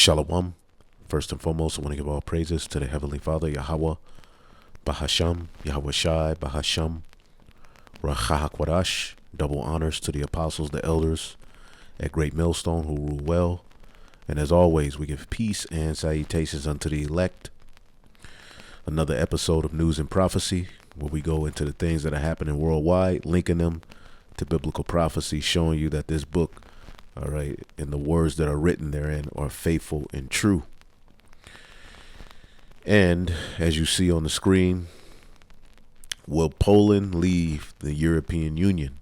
Shalom. First and foremost, I want to give all praises to the Heavenly Father, Yahweh, Bahasham, Yahweh Shai, Bahasham, Rachahakwadash. Double honors to the apostles, the elders at Great Millstone who rule well. And as always, we give peace and salutations unto the elect. Another episode of News and Prophecy, where we go into the things that are happening worldwide, linking them to biblical prophecy, showing you that this book, all right, and the words that are written therein are faithful and true. And as you see on the screen, will Poland leave the European Union,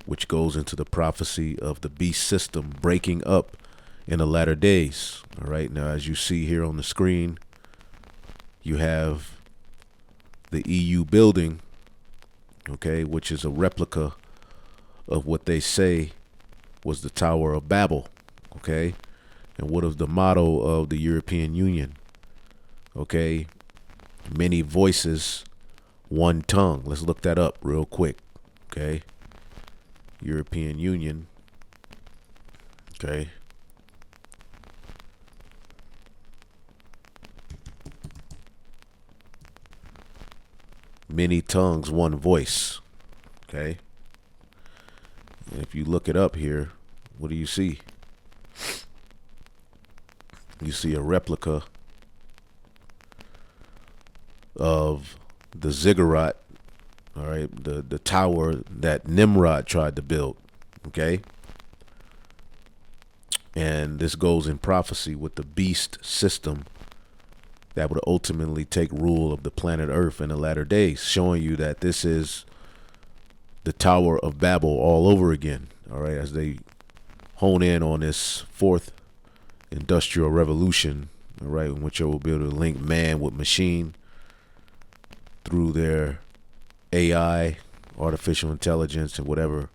which goes into the prophecy of the beast system breaking up in the latter days. All right, now as you see here on the screen, you have the EU building, okay, which is a replica of what they say was the Tower of Babel, okay? And what is the motto of the European Union? Okay, many voices, one tongue. Let's look that up real quick, okay? European Union, okay? Many tongues, one voice, okay? And if you look it up here, what do you see? You see a replica of the ziggurat, all right, the tower that Nimrod tried to build, okay? And this goes in prophecy with the beast system that would ultimately take rule of the planet Earth in the latter days, showing you that this is the Tower of Babel all over again, all right, as they hone in on this fourth industrial revolution, all right, in which they will be able to link man with machine through their AI, artificial intelligence, and whatever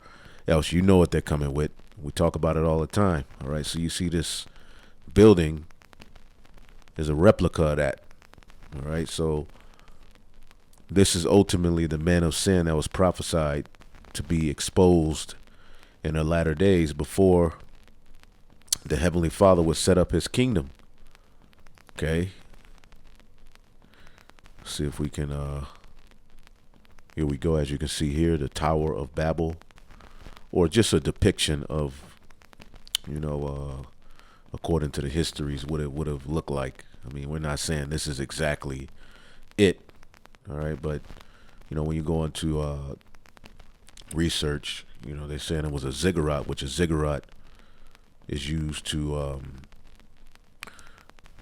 else. You know what they're coming with. We talk about it all the time, all right? So you see this building is a replica of that, all right? So this is ultimately the man of sin that was prophesied to be exposed in the latter days before the Heavenly Father would set up his kingdom, okay? See if we can, here we go. As you can see here, the Tower of Babel, or just a depiction of, you know, according to the histories, what it would have looked like. I mean, we're not saying this is exactly it, all right, but, you know, when you go into research, you know, they're saying it was a ziggurat, which a ziggurat is used to,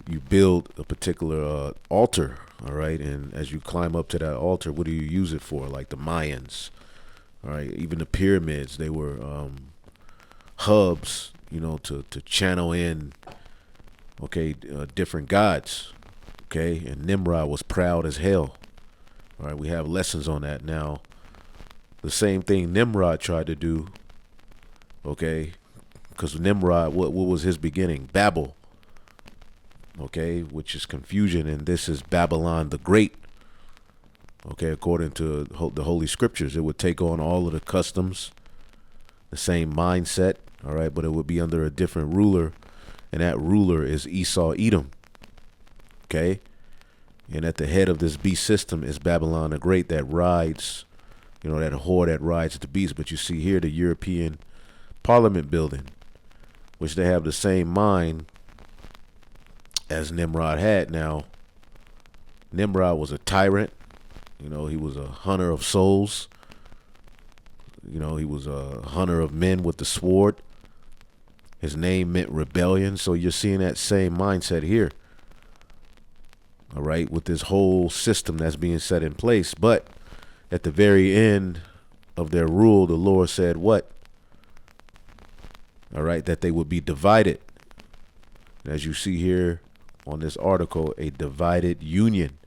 you build a particular altar, all right, and as you climb up to that altar, what do you use it for? Like the Mayans, all right, even the pyramids, they were hubs, you know, to channel in, okay, different gods, okay, and Nimrod was proud as hell, all right, we have lessons on that. Now, the same thing Nimrod tried to do, okay, because Nimrod, what was his beginning? Babel. Okay, which is confusion, and this is Babylon the Great. Okay, according to the Holy Scriptures, it would take on all of the customs, the same mindset, all right, but it would be under a different ruler, and that ruler is Esau Edom. Okay, and at the head of this beast system is Babylon the Great that rides, you know, that whore that rides the beast. But you see here the European Parliament building, which they have the same mind as Nimrod had. Now, Nimrod was a tyrant. You know, he was a hunter of souls. You know, he was a hunter of men with the sword. His name meant rebellion. So you're seeing that same mindset here. All right, with this whole system that's being set in place. But at the very end of their rule, the Lord said what? All right, that they would be divided. As you see here on this article, a divided union,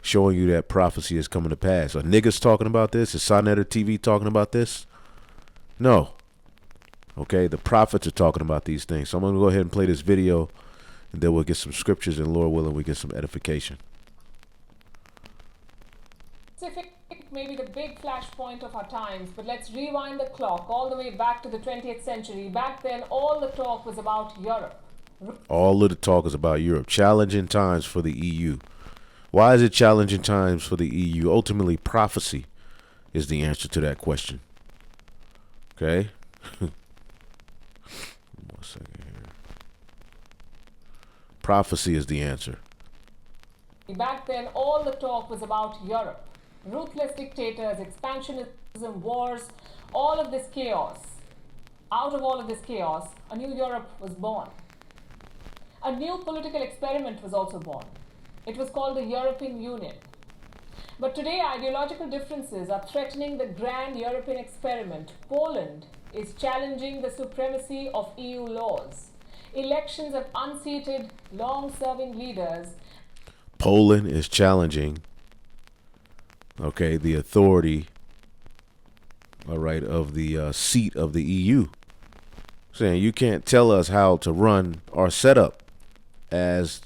showing you that prophecy is coming to pass. Are niggas talking about this? Is Sonetter TV talking about this? No. Okay, the prophets are talking about these things. So I'm going to go ahead and play this video, and then we'll get some scriptures, and Lord willing, we get some edification. Maybe the big flashpoint of our times, but let's rewind the clock all the way back to the 20th century. Back then, all the talk was about Europe. All of the talk is about Europe. Challenging times for the EU. Why is it challenging times for the EU? Ultimately, prophecy is the answer to that question. Okay? 1 second here. Prophecy is the answer. Back then, all the talk was about Europe. Ruthless dictators, expansionism, wars, all of this chaos. Out of all of this chaos, a new Europe was born. A new political experiment was also born. It was called the European Union. But today, ideological differences are threatening the grand European experiment. Poland is challenging the supremacy of EU laws. Elections have unseated long-serving leaders. Poland is challenging, okay, the authority, all right, of the seat of the EU. Saying you can't tell us how to run our setup, as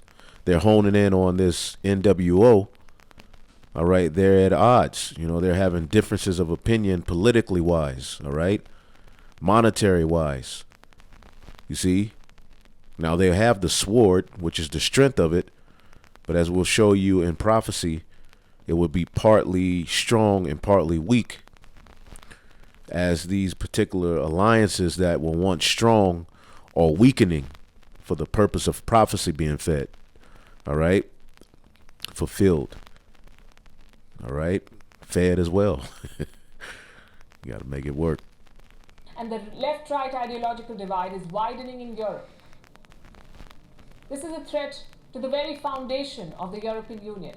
they're honing in on this NWO. All right, they're at odds. You know, they're having differences of opinion politically wise, all right, monetary wise. You see, now they have the sword, which is the strength of it, but as we'll show you in prophecy, it would be partly strong and partly weak, as these particular alliances that were once strong are weakening for the purpose of prophecy being fed, all right, fulfilled, all right, fed as well. You got to make it work. And the left-right ideological divide is widening in Europe. This is a threat to the very foundation of the European Union.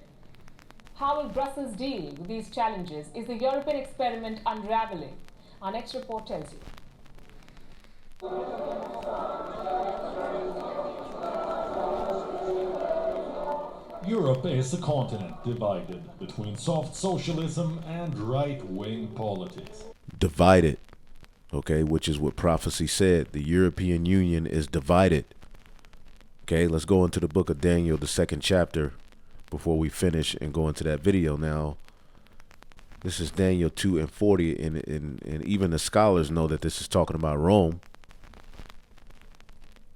How will Brussels deal with these challenges? Is the European experiment unraveling? Our next report tells you. Europe is a continent divided between soft socialism and right-wing politics. Divided, okay, which is what prophecy said. The European Union is divided. Okay, let's go into the book of Daniel, the 2nd chapter, before we finish and go into that video. Now, this is Daniel 2 and 40, and even the scholars know that this is talking about Rome.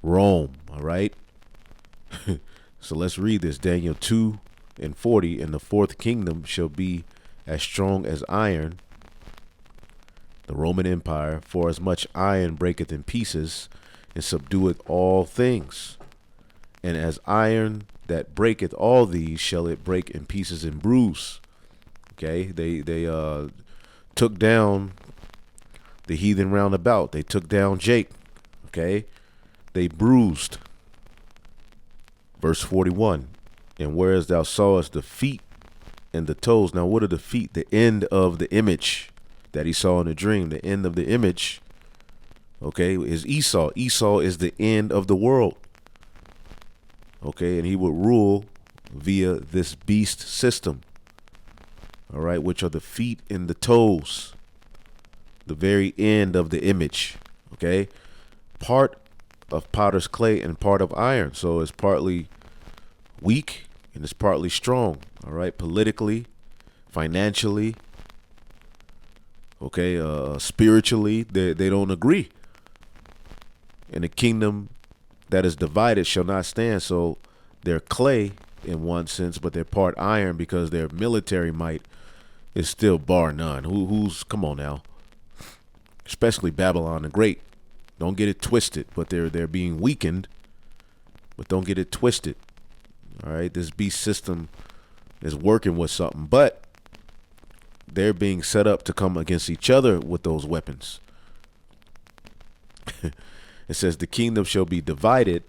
Rome, all right? So let's read this. Daniel 2 and 40, and the fourth kingdom shall be as strong as iron, the Roman Empire, for as much iron breaketh in pieces, and subdueth all things. And as iron that breaketh all these, shall it break in pieces and bruise. Okay, they took down the heathen round about. They took down Jake. Okay, they bruised. Verse 41. And whereas thou sawest the feet and the toes. Now, what are the feet? The end of the image that he saw in the dream. The end of the image, okay, is Esau. Esau is the end of the world. Okay, and he would rule via this beast system. All right, which are the feet and the toes, the very end of the image. Okay, part of potter's clay and part of iron. So it's partly weak and it's partly strong. All right, politically, financially, okay, spiritually, they don't agree. And the kingdom that is divided shall not stand. So they're clay in one sense, but they're part iron because their military might is still bar none. Who's come on now? Especially Babylon the Great. Don't get it twisted, but they're being weakened, but don't get it twisted. All right, this beast system is working with something, but they're being set up to come against each other with those weapons. It says the kingdom shall be divided,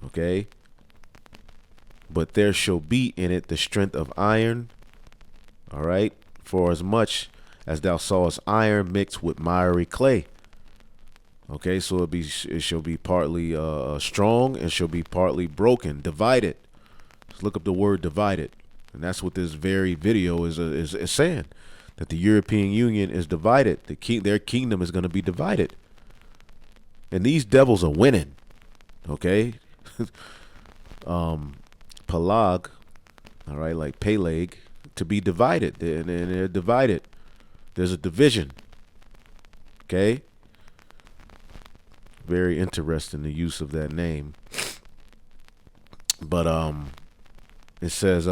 okay, but there shall be in it the strength of iron. All right, for as much as thou sawest iron mixed with miry clay. Okay, so it shall be partly strong and shall be partly broken, divided. Let's look up the word divided, and that's what this very video is saying, that the European Union is divided. Their kingdom is going to be divided, and these devils are winning. Okay, Pelag, all right, like Peleg, to be divided, and they're divided. There's a division. Okay. Very interesting, the use of that name. But it says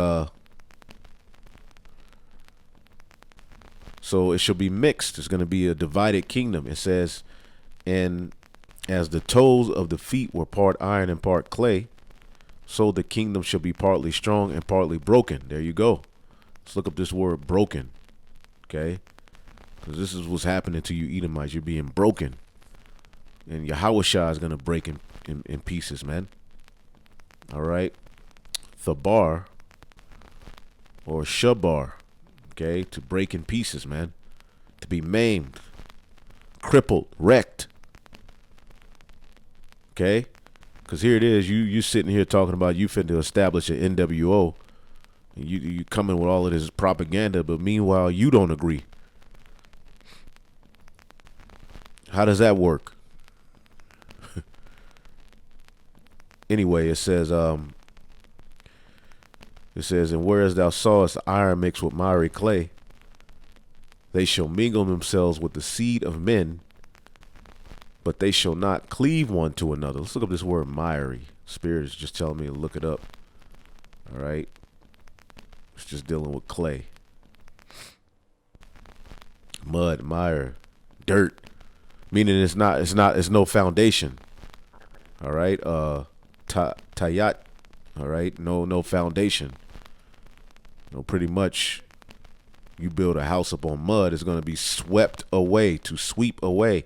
so it shall be mixed. It's going to be a divided kingdom. It says, and as the toes of the feet were part iron and part clay, so the kingdom shall be partly strong and partly broken. There you go. Let's look up this word broken. Okay? Because this is what's happening to you Edomites. You're being broken. And Yahushua is going to break in pieces, man. All right? Thabar or Shabar. Okay? To break in pieces, man. To be maimed, crippled, wrecked. Okay? Because here it is. You sitting here talking about you finna establish an NWO. And you coming with all of this propaganda, but meanwhile, you don't agree. How does that work? Anyway, it says, and whereas thou sawest iron mixed with miry clay, they shall mingle themselves with the seed of men, but they shall not cleave one to another. Let's look up this word miry. Spirit is just telling me to look it up. All right. It's just dealing with clay. Mud, mire, dirt. Meaning it's no foundation. All right. Tayat. All right. No foundation. No, pretty much you build a house upon mud, it's going to be swept away, to sweep away.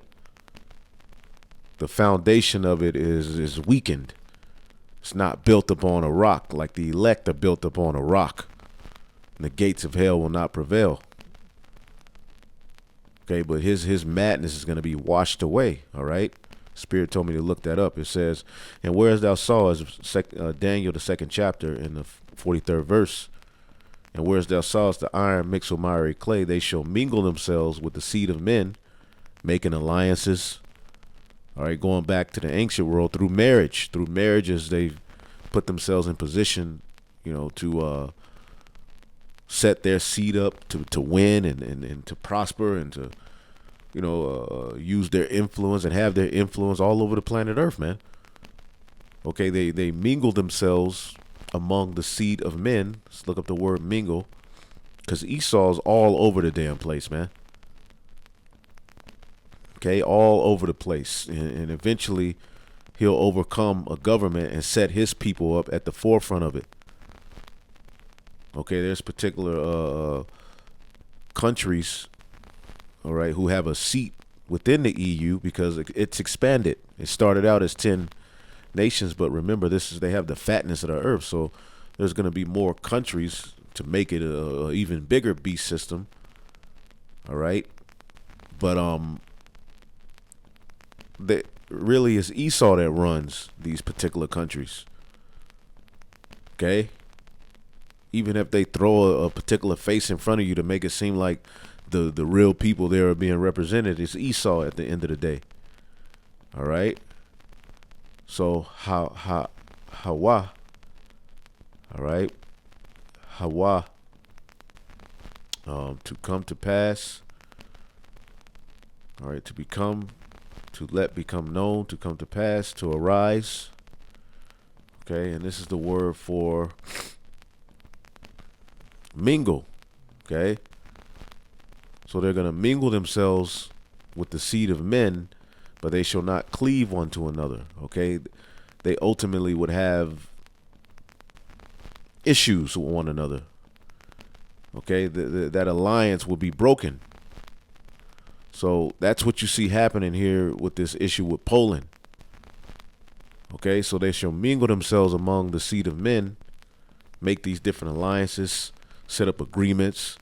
The foundation of it is weakened. It's not built upon a rock like the elect are built upon a rock. And the gates of hell will not prevail. Okay, but his madness is going to be washed away. All right. Spirit told me to look that up. It says, and whereas thou sawest, Daniel, the 2nd chapter, in the 43rd verse, and whereas thou sawest the iron mixed with miry clay, they shall mingle themselves with the seed of men, making alliances. All right, going back to the ancient world through marriage. Through marriages, they've put themselves in position, to set their seed up to win and to prosper and to, use their influence and have their influence all over the planet Earth, man. Okay, they mingle themselves among the seed of men. Let's look up the word mingle, because Esau's all over the damn place, man. Okay, all over the place. And eventually he'll overcome a government and set his people up at the forefront of it. Okay, there's particular countries, all right, who have a seat within the EU because it's expanded. It started out as 10 nations, but remember, they have the fatness of the earth, so there's going to be more countries to make it a even bigger beast system. All right, but that really is Esau that runs these particular countries. Okay, even if they throw a particular face in front of you to make it seem like the real people there are being represented, it's Esau at the end of the day. All right. So Hawa, all right, Hawa, to come to pass, all right, to become, to let become known, to come to pass, to arise. Okay, and this is the word for mingle. Okay, so they're going to mingle themselves with the seed of men, but they shall not cleave one to another. Okay, they ultimately would have issues with one another. Okay, that alliance will be broken. So that's what you see happening here with this issue with Poland. Okay, so they shall mingle themselves among the seed of men, make these different alliances, set up agreements.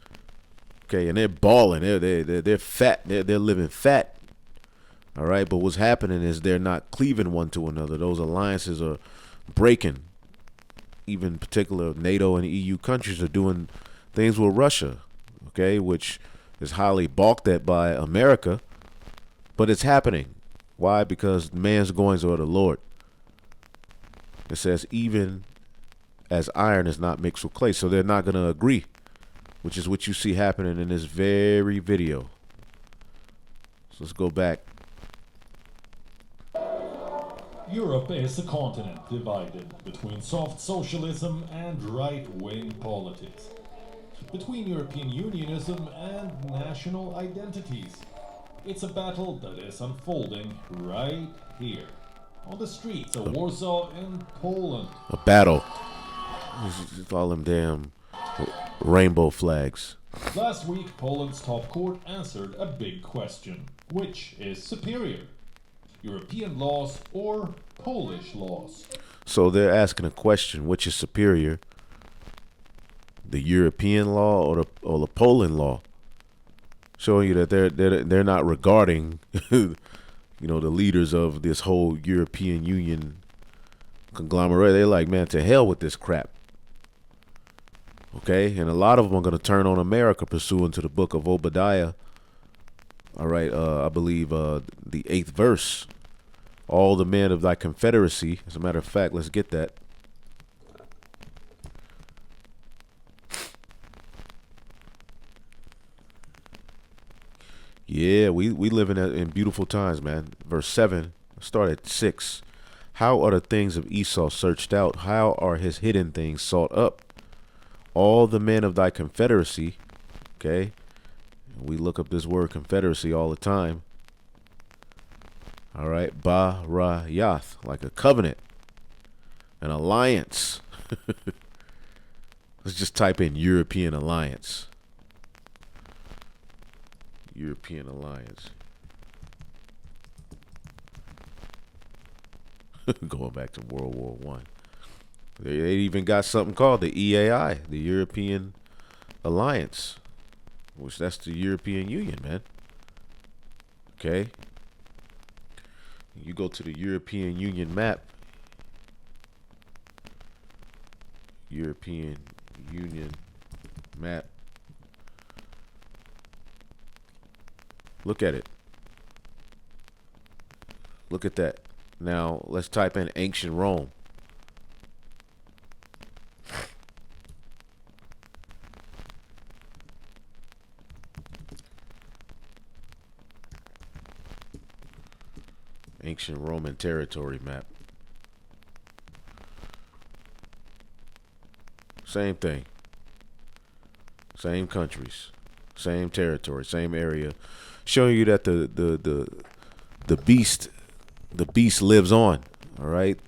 Okay, and they're balling. They're fat. They're living fat. All right, but what's happening is they're not cleaving one to another. Those alliances are breaking. Even particular NATO and EU countries are doing things with Russia, okay, which is highly balked at by America, but it's happening. Why? Because man's goings are the Lord. It says even as iron is not mixed with clay, so they're not going to agree, which is what you see happening in this very video. So let's go back. Europe is a continent divided between soft socialism and right-wing politics, between European unionism and national identities. It's a battle that is unfolding right here, on the streets of Warsaw in Poland. A battle. All them damn rainbow flags. Last week, Poland's top court answered a big question. Which is superior? European laws or Polish laws? So they're asking a question: which is superior, the European law or the Poland law? Showing you that they're not regarding, the leaders of this whole European Union conglomerate. They're like, man, to hell with this crap. Okay, and a lot of them are going to turn on America, pursuant to the book of Obadiah. All right, I believe the 8th verse. All the men of thy confederacy. As a matter of fact, let's get that. Yeah, we living in beautiful times, man. Verse 7, start at 6. How are the things of Esau searched out? How are his hidden things sought up? All the men of thy confederacy. Okay, we look up this word confederacy all the time. All right, Ba-ra-yath, like a covenant, an alliance. Let's just type in European alliance. European alliance. Going back to World War One. They even got something called the EAI, the European Alliance, which that's the European Union, man. Okay. You go to the European Union map. European Union map. Look at it. Look at that. Now, let's type in ancient Rome. Ancient Roman territory map. Same thing. Same countries. Same territory. Same area. Showing you that the beast lives on. All right.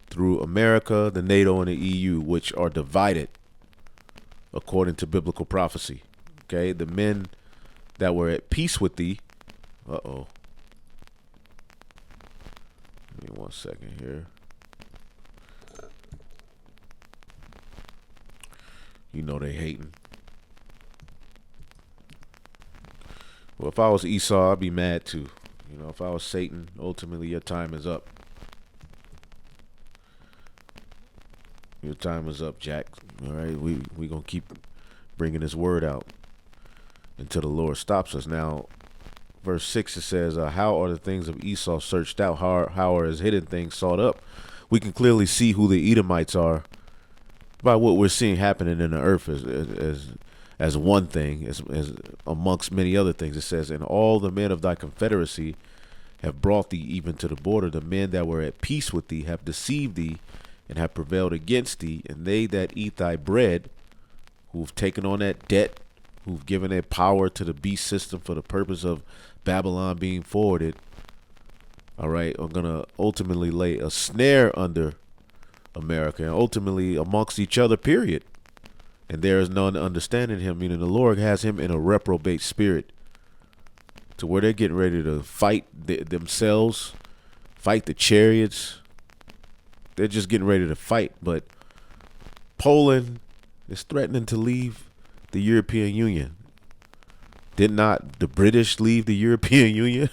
Through America, the NATO, and the EU, which are divided according to biblical prophecy. Okay. The men that were at peace with thee. Uh-oh. Give me 1 second here. You know they hating. Well, if I was Esau, I'd be mad too. If I was Satan, ultimately your time is up. Your time is up, Jack. All right, we gonna keep bringing this word out until the Lord stops us. Now, verse 6, it says, how are the things of Esau searched out? How are his hidden things sought up? We can clearly see who the Edomites are by what we're seeing happening in the earth as one thing, as amongst many other things. It says, and all the men of thy confederacy have brought thee even to the border. The men that were at peace with thee have deceived thee and have prevailed against thee. And they that eat thy bread, who've taken on that debt, who've given their power to the beast system for the purpose of Babylon being forwarded, all right, are going to ultimately lay a snare under America and ultimately amongst each other, period. And there is none understanding him, meaning the Lord has him in a reprobate spirit to where they're getting ready to fight themselves, fight the chariots. They're just getting ready to fight. But Poland is threatening to leave the European Union. Did not the British leave the European Union?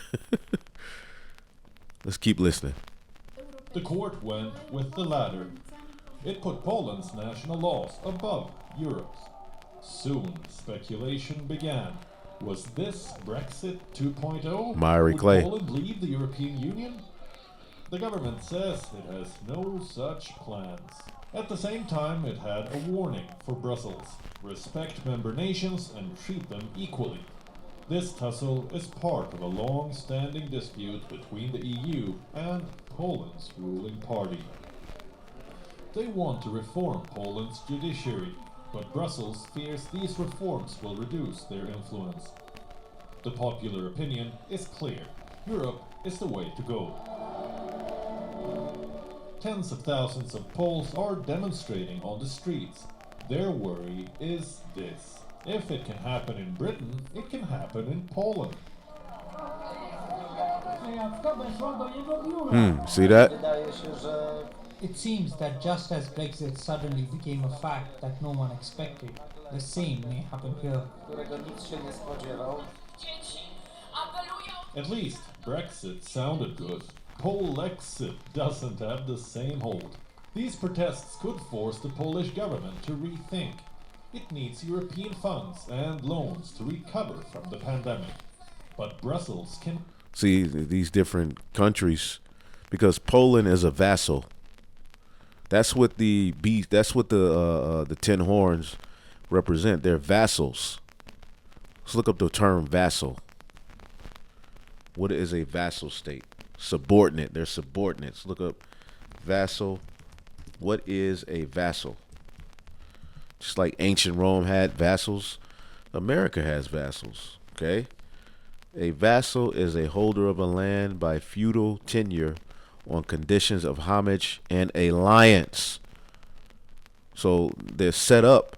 Let's keep listening. The court went with the latter. It put Poland's national laws above Europe's. Soon speculation began. Was this Brexit 2.0? Myrie Clay. Would Poland leave the European Union? The government says it has no such plans. At the same time, it had a warning for Brussels. Respect member nations and treat them equally. This tussle is part of a long-standing dispute between the EU and Poland's ruling party. They want to reform Poland's judiciary, but Brussels fears these reforms will reduce their influence. The popular opinion is clear. Europe is the way to go. Tens of thousands of Poles are demonstrating on the streets. Their worry is this: if it can happen in Britain, it can happen in Poland. See that? Wydaje się, że It seems that just as Brexit suddenly became a fact that no one expected, the same may happen here. którego nikt się nie spodziewał. At least Brexit sounded good. Polexit doesn't have the same hold. These protests could force the Polish government to rethink. It needs European funds and loans to recover from the pandemic. But Brussels can See these different countries, because Poland is a vassal. That's what the beast. That's what the 10 horns represent. They're vassals. Let's look up the term vassal. What is a vassal state? Subordinate. They're subordinates. Look up vassal. What is a vassal? Just like ancient Rome had vassals, America has vassals. Okay. A vassal is a holder of a land by feudal tenure on conditions of homage and alliance. So they're set up,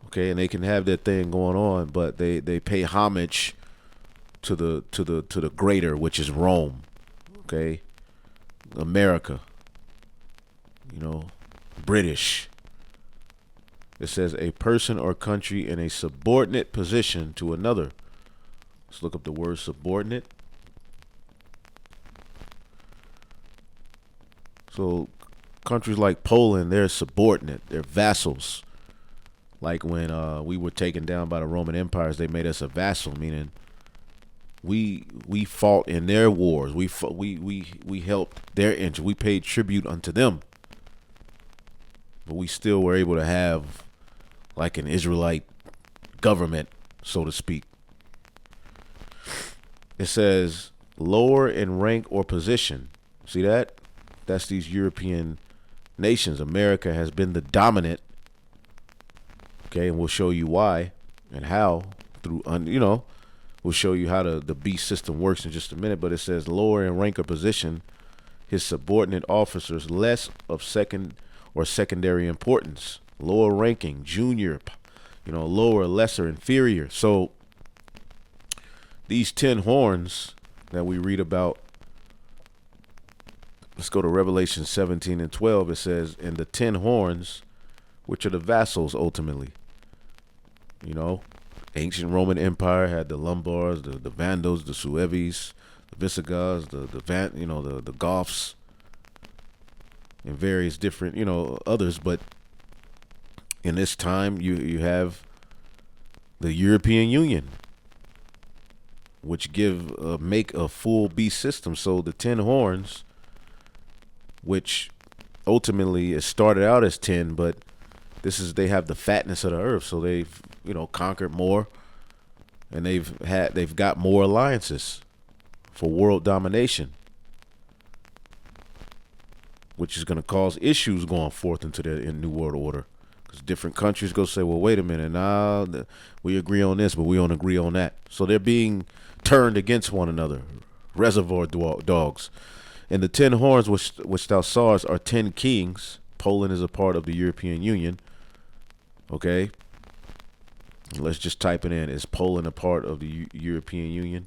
okay, and they can have their thing going on, but they pay homage to the greater, which is Rome, okay, America, British. It says a person or country in a subordinate position to another. Let's look up the word subordinate. So countries like Poland, they're subordinate. They're vassals. Like when we were taken down by the Roman empires, they made us a vassal, meaning we fought in their wars. We helped their interest. We paid tribute unto them. But we still were able to have like an Israelite government, so to speak. It says lower in rank or position. See that? That's these European nations. America has been the dominant. Okay, and we'll show you why and how through, we'll show you how the beast system works in just a minute. But it says lower in rank or position, his subordinate officers less of second or secondary importance, lower ranking, junior, lower, lesser, inferior. So these 10 horns that we read about, let's go to Revelation 17 and 12. It says, and the 10 horns, which are the vassals ultimately. Ancient Roman Empire had the Lombards, the Vandals, the Sueves, the Visigoths, the Goths, and various different, others. But in this time, you have the European Union, which make a full beast system. So the 10 horns, which ultimately it started out as 10, but they have the fatness of the earth. So they've, conquered more, and they've got more alliances for world domination, which is going to cause issues going forth into the New World Order. Because different countries go say, well, wait a minute, we agree on this, but we don't agree on that. So they're being turned against one another. Reservoir dogs. And the 10 horns which thou sawest are 10 kings. Poland is a part of the European Union. Okay. Let's just type it in. Is Poland a part of the European Union?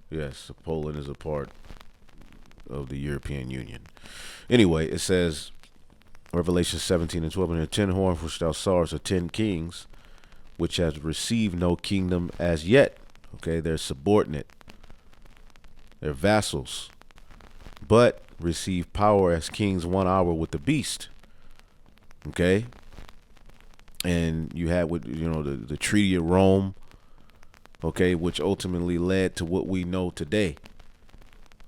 Yes, Poland is a part of the European Union. Anyway, it says, Revelation 17 and 12, and the 10 horns which thou sawest are 10 kings, which has received no kingdom as yet. Okay, they're subordinate. They're vassals. But receive power as kings 1 hour with the beast. Okay? And you had with, the Treaty of Rome, okay, which ultimately led to what we know today.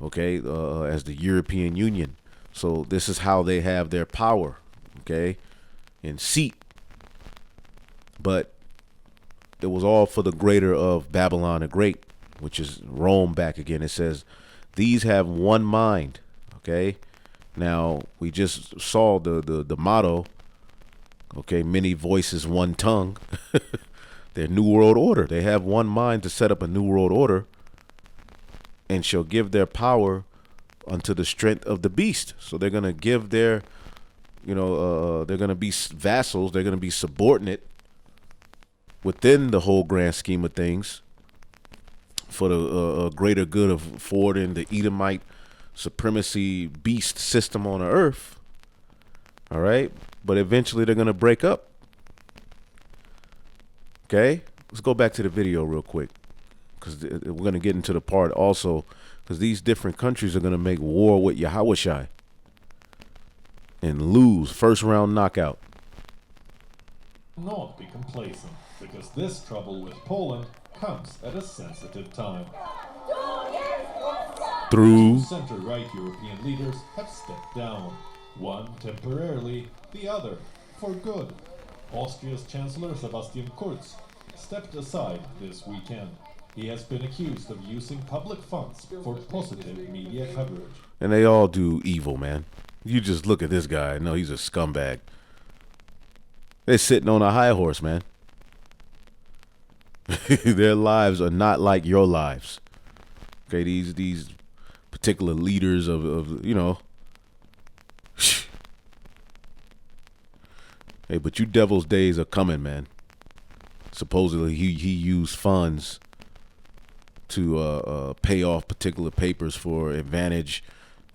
okay, as the European Union. So this is how they have their power, okay, and seat. But it was all for the greater of Babylon the Great, which is Rome back again. It says, these have one mind, okay? Now, we just saw the motto, okay, many voices, one tongue. Their New World Order. They have one mind to set up a New World Order, and shall give their power unto the strength of the beast. So they're going to give their, they're going to be vassals. They're going to be subordinate within the whole grand scheme of things for the greater good of forwarding the Edomite supremacy beast system on the earth. All right. But eventually they're going to break up. Okay. Let's go back to the video real quick, because we're going to get into the part also, because these different countries are going to make war with Yahushai and lose first round knockout. Not be complacent, because this trouble with Poland comes at a sensitive time. Through Center-right European leaders have stepped down, one temporarily, the other for good. Austria's Chancellor Sebastian Kurz stepped aside this weekend. He has been accused of using public funds for positive media coverage. And they all do evil, man. You just look at this guy. No, he's a scumbag. They're sitting on a high horse, man. Their lives are not like your lives. Okay, these particular leaders of Hey, but you devil's days are coming, man. Supposedly he used funds to pay off particular papers for advantage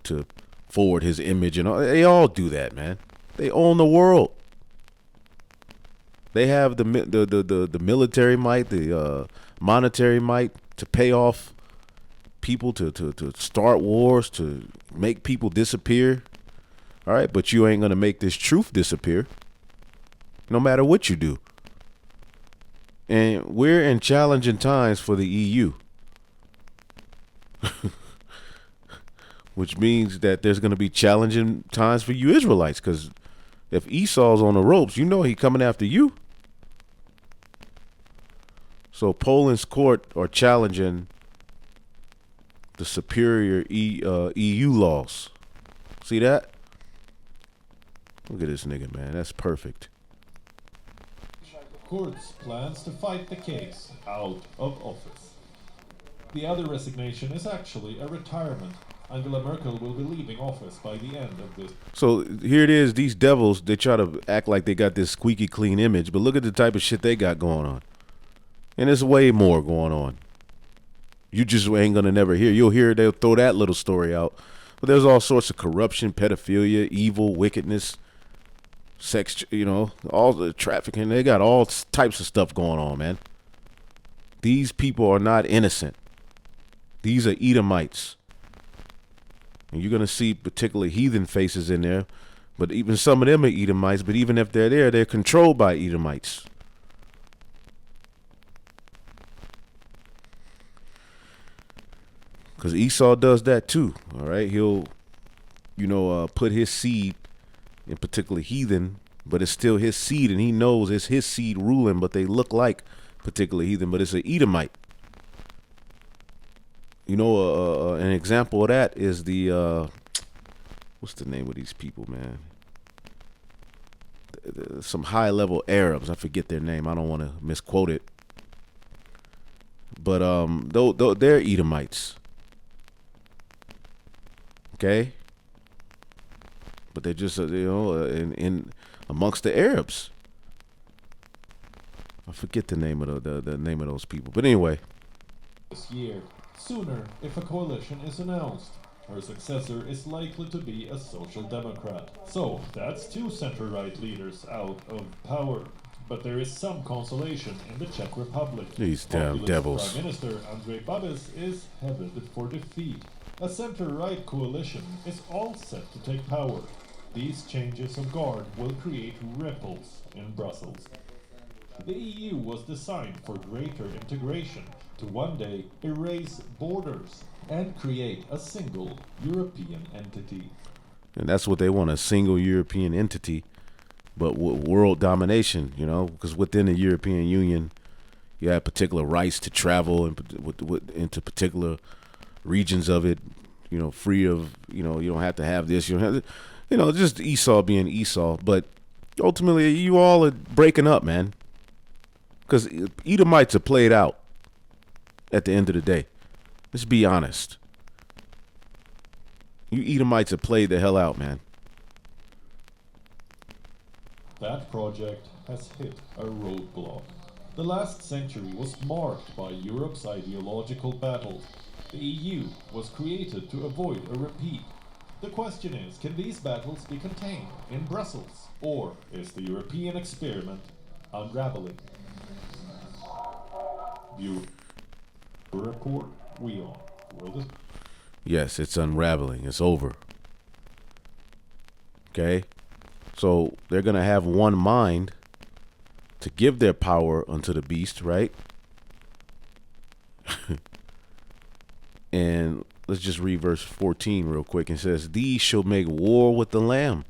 to forward his image, and all. They all do that, man. They own the world. They have the military might, the monetary might to pay off people to start wars, to make people disappear. All right, but you ain't gonna make this truth disappear, no matter what you do. And we're in challenging times for the EU. Which means that there's going to be challenging times for you Israelites, because if Esau's on the ropes, you know he coming after you. So Poland's court are challenging the superior EU laws. See that? Look at this nigga, man. That's perfect. Kurz plans to fight the case out of office. The other resignation is actually a retirement. Angela Merkel will be leaving office by the end of this. So here it is. These devils, they try to act like they got this squeaky clean image, but look at the type of shit they got going on. And there's way more going on. You just ain't going to never hear. You'll hear they'll throw that little story out. But there's all sorts of corruption, pedophilia, evil, wickedness, sex, all the trafficking. They got all types of stuff going on, man. These people are not innocent. These are Edomites. And you're going to see particularly heathen faces in there. But even some of them are Edomites. But even if they're there, they're controlled by Edomites. Because Esau does that too. All right. He'll, put his seed in particular heathen. But it's still his seed. And he knows it's his seed ruling. But they look like particular heathen. But it's an Edomite. An example of that is the, what's the name of these people, man? Some high-level Arabs. I forget their name. I don't want to misquote it. But they're Edomites. Okay? But they're just, in amongst the Arabs. I forget the name of the name of those people. But anyway. This year. Sooner, if a coalition is announced. Her successor is likely to be a social democrat. So, that's two center-right leaders out of power. But there is some consolation in the Czech Republic. These damn devils. Prime Minister Andrej Babis is headed for defeat. A center-right coalition is all set to take power. These changes of guard will create ripples in Brussels. The EU was designed for greater integration, to one day erase borders. and create a single European entity. And that's what they want, a single European entity, but world domination, you know, because within the European Union, you have particular rights to travel into particular regions of it, you know, free of, you know, you don't have to have this, you don't have, you know, just Esau being Esau. But ultimately, you all are breaking up, man, because Edomites are played out at the end of the day. Let's be honest. You Edomites have played the hell out, man. That project has hit a roadblock. The last century was marked by Europe's ideological battles. The EU was created to avoid a repeat. The question is, can these battles be contained in Brussels? Or is the European experiment unraveling? View report, we on. World is... Yes, it's unraveling. It's over. Okay? So they're going to have one mind to give their power unto the beast, right? And let's just read verse 14 real quick. It says, these shall make war with the Lamb,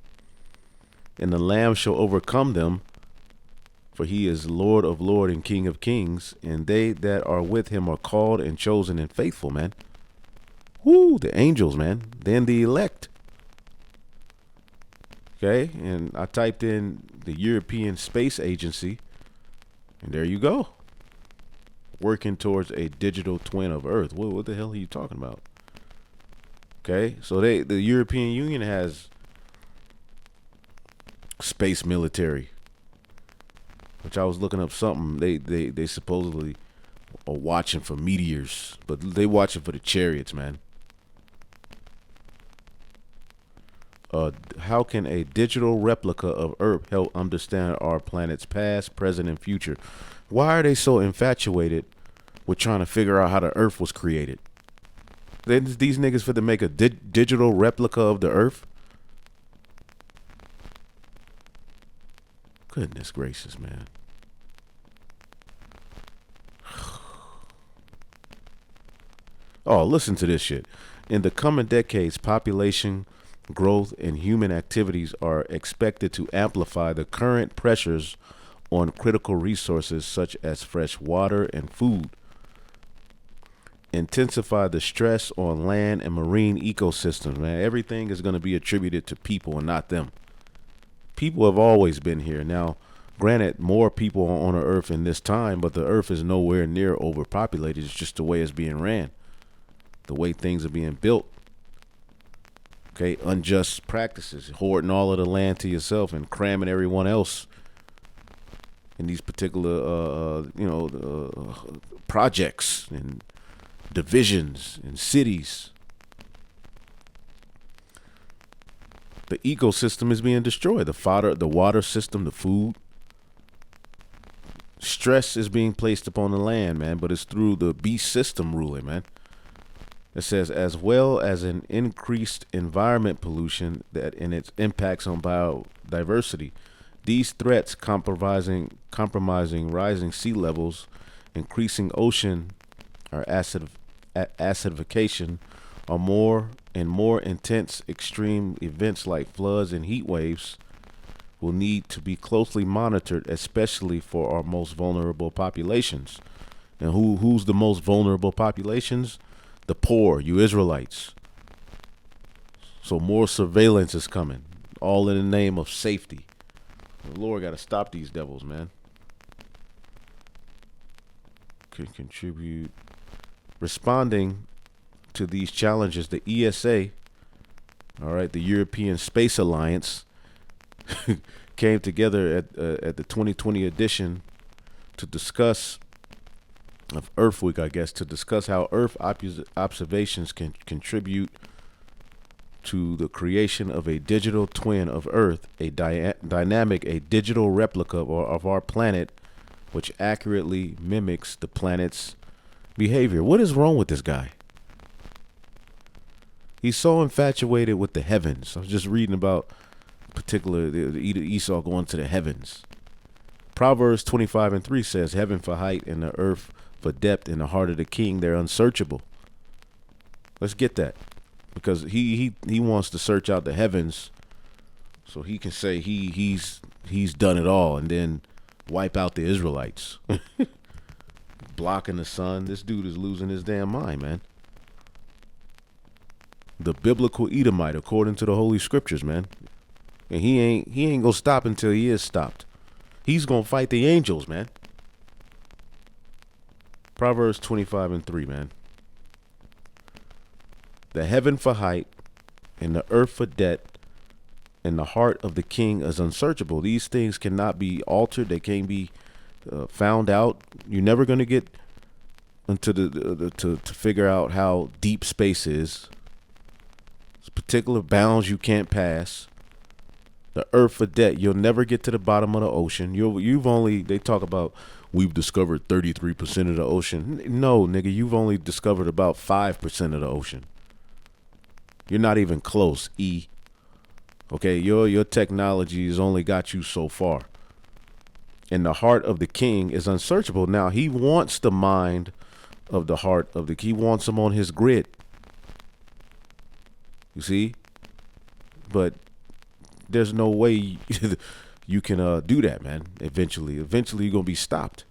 and the Lamb shall overcome them, for he is Lord of lords and King of kings, and they that are with him are called and chosen and faithful, man. Woo, the angels, man. Then the elect. Okay, and I typed in the European Space Agency, and there you go. Working towards a digital twin of Earth. What the hell are you talking about? Okay, so the European Union has space military, which I was looking up something. They supposedly are watching for meteors, but they watching for the chariots, man. How can a digital replica of Earth help understand our planet's past, present, and future? Why are they so infatuated with trying to figure out how the Earth was created? These niggas fit to make a digital replica of the Earth? Goodness gracious, man. Oh, listen to this shit. In the coming decades, population growth and human activities are expected to amplify the current pressures on critical resources such as fresh water and food, intensify the stress on land and marine ecosystems, man. Everything is going to be attributed to people and not them. People have always been here. Now, granted, more people are on the earth in this time, but the earth is nowhere near overpopulated. It's just the way it's being ran, the way things are being built. Okay, unjust practices, hoarding all of the land to yourself and cramming everyone else in these particular, projects and divisions and cities. The ecosystem is being destroyed. The water system, the food. Stress is being placed upon the land, man, but it's through the beast system ruling, man. It says, as well as an increased environment pollution that in its impacts on biodiversity. These threats compromising rising sea levels, increasing ocean or acidification, or more and more intense extreme events like floods and heat waves will need to be closely monitored, especially for our most vulnerable populations. And who's the most vulnerable populations? The poor, you Israelites. So more surveillance is coming, all in the name of safety. The Lord got to stop these devils, man. Can contribute. Responding to these challenges, the ESA, all right, the European Space Alliance, came together at the 2020 edition to discuss of Earth Week, I guess, to discuss how Earth observations can contribute to the creation of a digital twin of Earth, a dynamic, a digital replica of our planet, which accurately mimics the planet's behavior. What is wrong with this guy? He's so infatuated with the heavens. I was just reading about particular Esau going to the heavens. Proverbs 25:3 says, heaven for height and the earth for depth in the heart of the king, they're unsearchable. Let's get that, because he wants to search out the heavens so he can say he's done it all and then wipe out the Israelites. Blocking the sun. This dude is losing his damn mind, man. The biblical Edomite, according to the Holy Scriptures, man. And he ain't gonna stop until he is stopped. He's gonna fight the angels, man. Proverbs 25:3, man. The heaven for height and the earth for depth and the heart of the king is unsearchable. These things cannot be altered. They can't be found out. You're never going to get into to figure out how deep space is. There's particular bounds you can't pass. The earth for depth. You'll never get to the bottom of the ocean. They talk about we've discovered 33% of the ocean. No, nigga, you've only discovered about 5% of the ocean. You're not even close, E. Okay, your technology has only got you so far. And the heart of the king is unsearchable. Now, he wants the mind of the heart of the king. He wants him on his grid. You see? But there's no way you can do that, man. Eventually you're going to be stopped.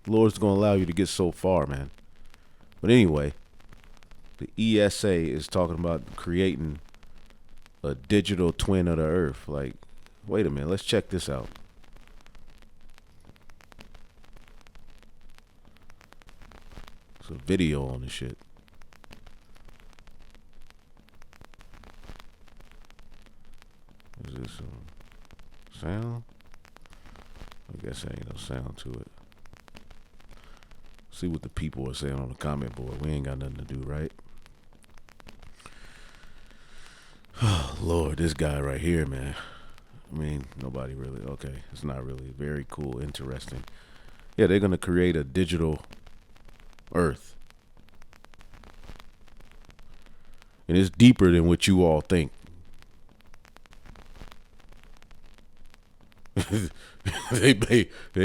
The Lord's going to allow you to get so far, man. But anyway, the ESA is talking about creating a digital twin of the earth. Like, wait a minute, let's check this out. It's a video on this shit. Is this sound? I guess there ain't no sound to it. See what the people are saying on the comment board. We ain't got nothing to do, right? Oh, Lord, this guy right here, man. I mean, nobody really. Okay, it's not really very cool, interesting. Yeah, they're going to create a digital earth. And it's deeper than what you all think. they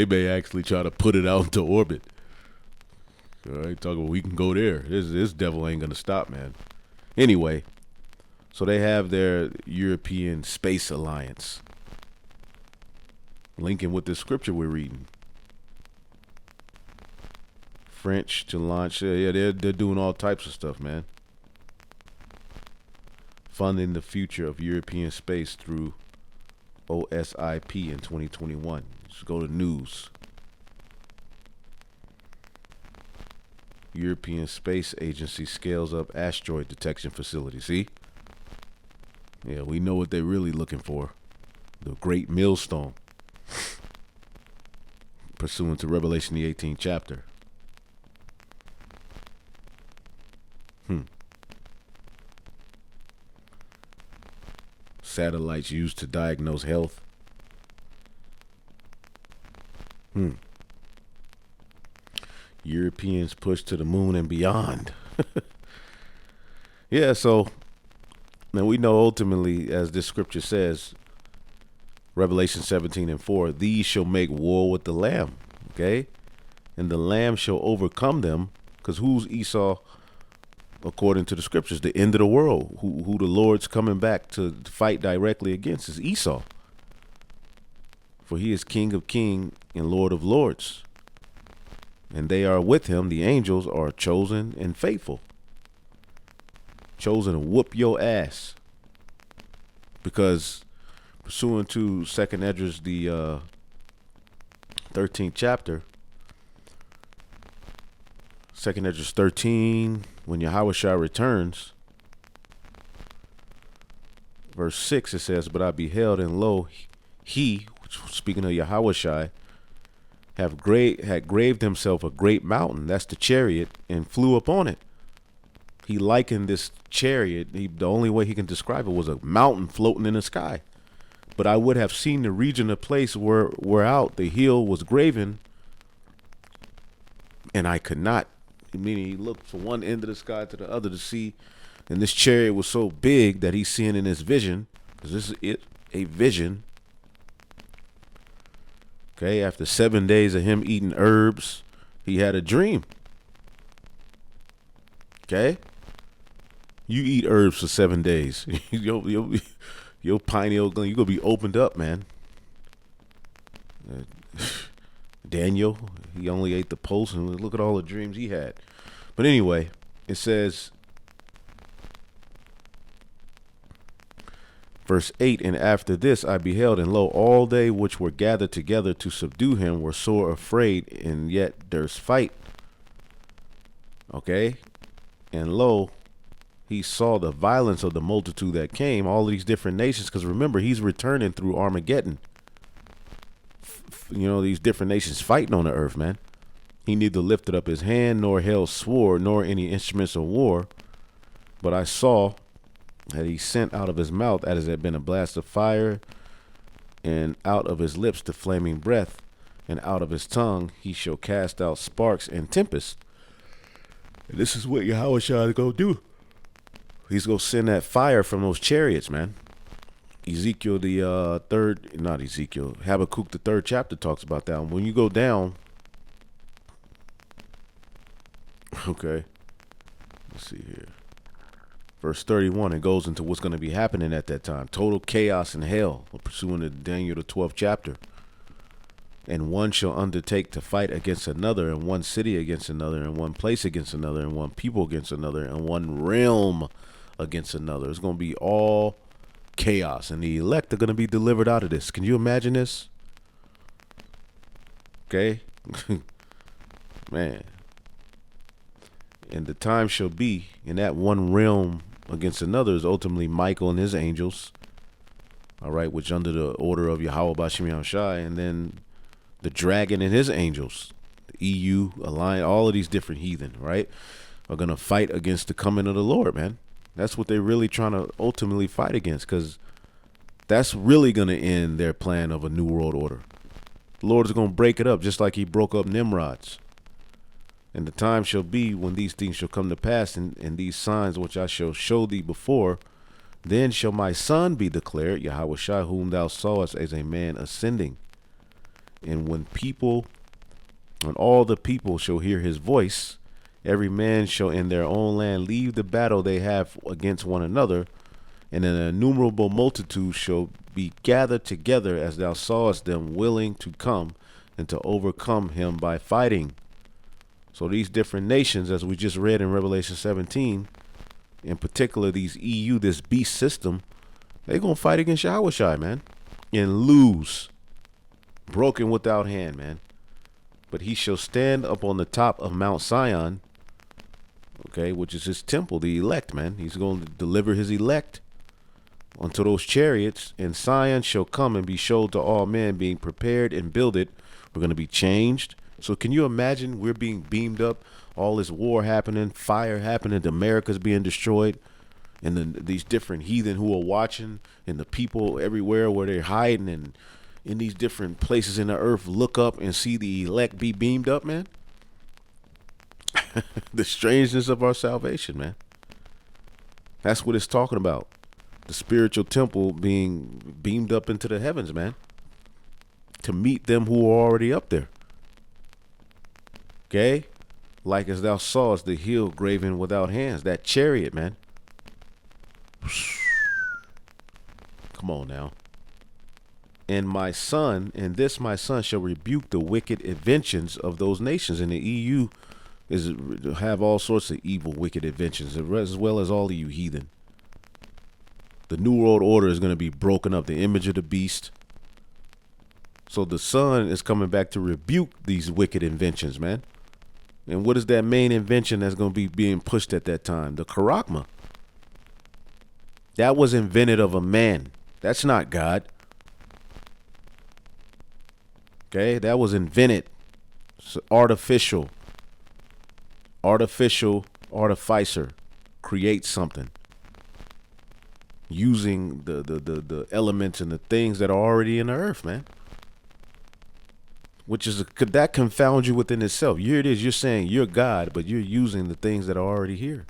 may actually try to put it out into orbit. All right, talking about we can go there. This devil ain't going to stop, man. Anyway. So they have their European Space Alliance, linking with the scripture we're reading. French to launch. Yeah, they're doing all types of stuff, man. Funding the future of European space through OSIP in 2021. Just go to news. European Space Agency scales up asteroid detection facility. See? Yeah, we know what they're really looking for. The great millstone. Pursuant to Revelation, the 18th chapter. Satellites used to diagnose health. Europeans pushed to the moon and beyond. Yeah, so now we know ultimately, as this scripture says, Revelation 17:4, these shall make war with the Lamb, okay? And the Lamb shall overcome them, because who's Esau, according to the scriptures? The end of the world, who the Lord's coming back to fight directly against is Esau. For he is King of kings and Lord of lords. And they are with him, the angels are chosen and faithful. Chosen to whoop your ass, because pursuant to 2nd Esdras, the 13th chapter, 2nd Esdras 13, when Yahushua returns, verse 6, it says, but I beheld, and lo, he, speaking of Yahushua, had graved himself a great mountain, that's the chariot, and flew upon it. He likened this chariot, the only way he can describe it was a mountain floating in the sky. But I would have seen the region of place where out the hill was graven, and I could not. Meaning he looked from one end of the sky to the other to see, and this chariot was so big that he's seeing in his vision, because this is it, a vision. Okay, after 7 days of him eating herbs, he had a dream. Okay? You eat herbs for 7 days. Your pineal gland, you gonna be opened up, man. Daniel, he only ate the pulse, and look at all the dreams he had. But anyway, it says, verse 8, and after this I beheld, and lo, all they which were gathered together to subdue him were sore afraid, and yet durst fight. Okay? And lo, he saw the violence of the multitude that came, all these different nations, because remember, he's returning through Armageddon. These different nations fighting on the earth, man. He neither lifted up his hand, nor held sword, nor any instruments of war. But I saw that he sent out of his mouth, as it had been a blast of fire, and out of his lips the flaming breath, and out of his tongue he shall cast out sparks and tempests. And this is what Yahushua is going to do. He's going to send that fire from those chariots, man. Habakkuk, the 3rd chapter talks about that. When you go down, okay, let's see here. Verse 31, it goes into what's going to be happening at that time. Total chaos and hell, pursuing the Daniel, the 12th chapter. And one shall undertake to fight against another, and one city against another, and one place against another, and one people against another, and one realm against another. It's going to be all chaos, and the elect are going to be delivered out of this. Can you imagine this? Okay. Man. And the time shall be, in that one realm against another is ultimately Michael and his angels, all right, which under the order of Yahweh Bashim Yahushai, and then the dragon and his angels, the EU, Alliance, all of these different heathen, right, are going to fight against the coming of the Lord, man. That's what they're really trying to ultimately fight against, because that's really going to end their plan of a new world order. The Lord is going to break it up just like he broke up Nimrod's. And the time shall be when these things shall come to pass, and these signs which I shall show thee before, then shall my son be declared, Yahushua, whom thou sawest as a man ascending. And when all the people shall hear his voice, every man shall in their own land leave the battle they have against one another, and an innumerable multitude shall be gathered together as thou sawest them, willing to come and to overcome him by fighting. So these different nations, as we just read in Revelation 17, in particular these EU, this beast system, they're going to fight against Yahushua, man, and lose, broken without hand, man. But he shall stand up on the top of Mount Sion, okay, which is his temple, the elect, man. He's going to deliver his elect unto those chariots, and Sion shall come and be showed to all men, being prepared and builded. We're going to be changed. So can you imagine we're being beamed up, all this war happening, fire happening, America's being destroyed, and then these different heathen who are watching, and the people everywhere where they're hiding and in these different places in the earth look up and see the elect be beamed up, man. The strangeness of our salvation, man. That's what it's talking about. The spiritual temple being beamed up into the heavens, man, to meet them who are already up there. Okay? Like as thou sawest the hill graven without hands, that chariot, man. Come on now. And my son, and this my son shall rebuke the wicked inventions of those nations. And the EU is have all sorts of evil, wicked inventions, as well as all of you heathen. The New World Order is going to be broken up, the image of the beast. So the son is coming back to rebuke these wicked inventions, man. And what is that main invention that's going to be being pushed at that time? The Karachma. That was invented of a man. That's not God. Okay, that was invented. It's artificial. Artificer creates something using the elements and the things that are already in the earth, man. Which is could that confound you within itself? Here it is. You're saying you're God, but you're using the things that are already here,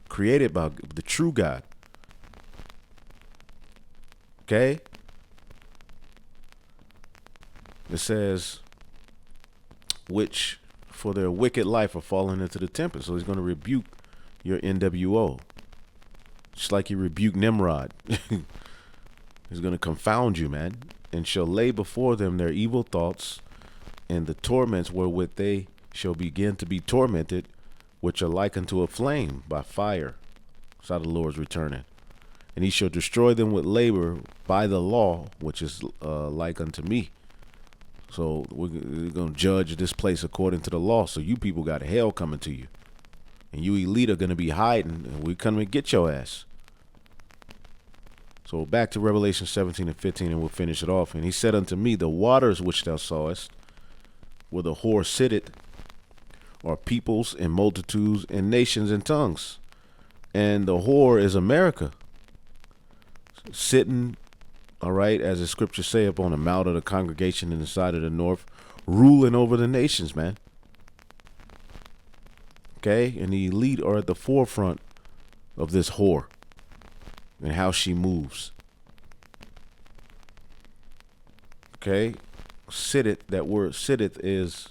created by the true God. Okay. It says, which for their wicked life are falling into the tempest. So he's going to rebuke your NWO. Just like he rebuked Nimrod. He's going to confound you, man. And shall lay before them their evil thoughts and the torments wherewith they shall begin to be tormented, which are like unto a flame by fire. That's how the Lord's returning. And he shall destroy them with labor by the law, which is like unto me. So we're going to judge this place according to the law. So you people got hell coming to you. And you elite are going to be hiding, and we come and get your ass. So back to Revelation 17 and 15, and we'll finish it off. And he said unto me, the waters which thou sawest, where the whore sitteth, are peoples and multitudes and nations and tongues. And the whore is America, sitting, all right, as the scriptures say, upon the mount of the congregation in the side of the north, ruling over the nations, man. Okay, and the elite are at the forefront of this whore and how she moves. Okay, sitteth, that word sitteth is,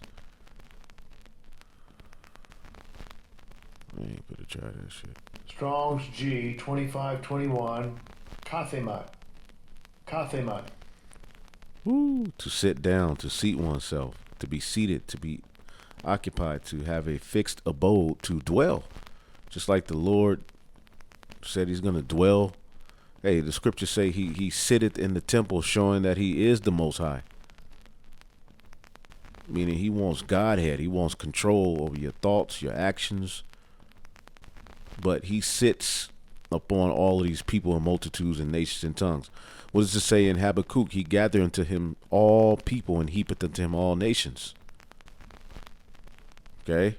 I ain't gonna try that shit. Strong's G 2521, Kathemat. Kathemat. Woo, to sit down, to seat oneself, to be seated, to be occupied, to have a fixed abode, to dwell. Just like the Lord said he's going to dwell. Hey, the scriptures say he sitteth in the temple, showing that he is the Most High. Meaning he wants Godhead. He wants control over your thoughts, your actions. But he sits upon all of these people and multitudes and nations and tongues. What does it say in Habakkuk? He gathered unto him all people and heapeth unto him all nations. Okay?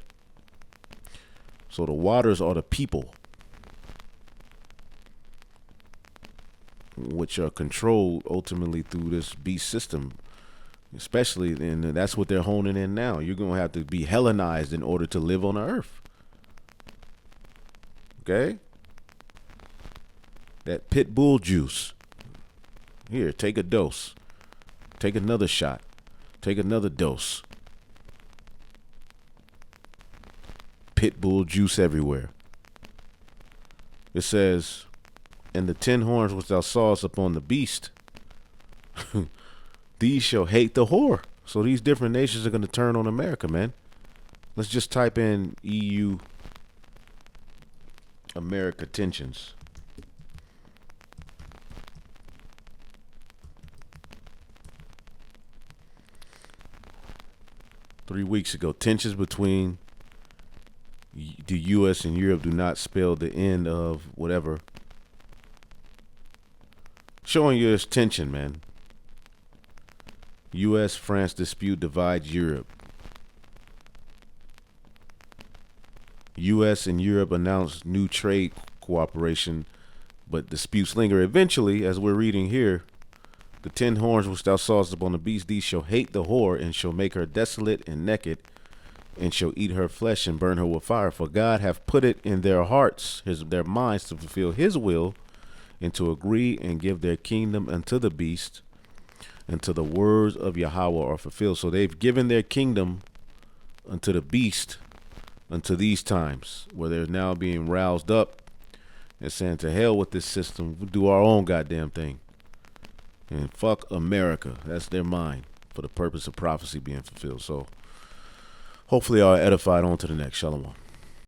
So the waters are the people, which are controlled ultimately through this beast system. Especially, and that's what they're honing in now. You're going to have to be Hellenized in order to live on the earth. Okay? That pit bull juice. Here, take a dose. Take another shot. Take another dose. Pit bull juice everywhere. It says, and the 10 horns which thou sawest upon the beast, these shall hate the whore. So these different nations are going to turn on America, man. Let's just type in EU America tensions. Three weeks ago, tensions between the U.S. and Europe do not spell the end of whatever. Showing you this tension, man. U.S.-France dispute divides Europe. U.S. and Europe announced new trade cooperation, but disputes linger. Eventually, as we're reading here, the 10 horns which thou sawest upon the beast, these shall hate the whore, and shall make her desolate and naked, and shall eat her flesh and burn her with fire. For God hath put it in their hearts, their minds, to fulfill his will, and to agree and give their kingdom unto the beast, until the words of Yahweh are fulfilled. So they've given their kingdom unto the beast unto these times, where they're now being roused up and saying, to hell with this system, we'll do our own goddamn thing. And fuck America. That's their mind, for the purpose of prophecy being fulfilled. So hopefully I'll edify on to the next. Shalom.